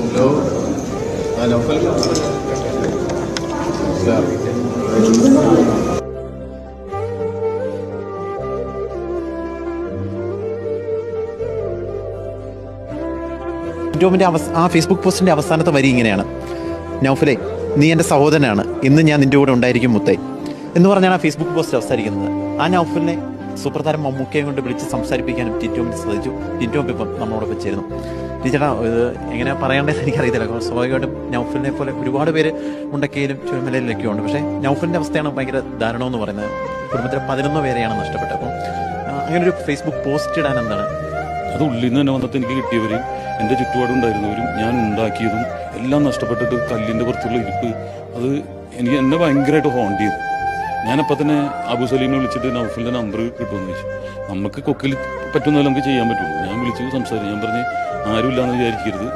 Hello Naufal ടോമിൻ്റെ ആ Facebook പോസ്റ്റിൻ്റെ അവസാനത്തെ വരി ഇങ്ങനെയാണ്: നൗഫലെ, നീ എൻ്റെ സഹോദരനാണ്, ഇന്ന് ഞാൻ നിൻ്റെ കൂടെ ഉണ്ടായിരിക്കും മുത്തേ എന്ന് പറഞ്ഞാണ് ആ ഫേസ്ബുക്ക് പോസ്റ്റ് അവസാനിക്കുന്നത്. ആ നൗഫലിനെ സൂപ്പർതാരം മമ്മൂക്കയെ കൊണ്ട് വിളിച്ച് സംസാരിപ്പിക്കാനും ടിറ്റോമിന് സാധിച്ചു. ടിറ്റോം ഇപ്പം നമ്മളോടൊപ്പം ചേരുന്നു. ടീച്ചറാ, ഇത് എങ്ങനെ പറയേണ്ടതെന്ന് എനിക്കറിയത്തില്ല. സ്വാഭാവികമായിട്ടും നൗഫലിനെ പോലെ ഒരുപാട് പേര് മുണ്ടക്കയിലും ചുമലയിലൊക്കെ ഉണ്ട്. പക്ഷേ നൗഫലിൻ്റെ അവസ്ഥയാണ് ഭയങ്കര ദാരുണമെന്ന് പറയുന്നത്. കുടുംബത്തിലെ 11 പേരെയാണ് നഷ്ടപ്പെട്ടത്. അപ്പം അങ്ങനെ ഒരു ഫേസ്ബുക്ക് പോസ്റ്റ് ഇടാൻ എന്താണ്? അത് ഉള്ളിൽ നിന്ന് തന്നെ വന്നിട്ട് എനിക്ക് കിട്ടിയവരും എൻ്റെ ചുറ്റുപാടുണ്ടായിരുന്നവരും ഞാൻ ഉണ്ടാക്കിയതും എല്ലാം നഷ്ടപ്പെട്ടിട്ട് കല്ലിൻ്റെ പുറത്തുള്ള ഇരിപ്പ്, അത് എന്നെ ഭയങ്കരമായിട്ട് ഹോണ്ട് ചെയ്തു. ഞാനപ്പോൾ തന്നെ അബു സലീമിനെ വിളിച്ചിട്ട് നൗഫലിൻ്റെ നമ്പർ കിട്ടുമെന്ന് ചോദിച്ചു. നമുക്ക് കൊക്കിൽ പറ്റുന്നതല്ല നമുക്ക് ചെയ്യാൻ പറ്റുള്ളൂ. ഞാൻ വിളിച്ച് സംസാരിച്ചു. ഞാൻ പറഞ്ഞ് ആരുമില്ലാന്ന് വിചാരിക്കരുത്,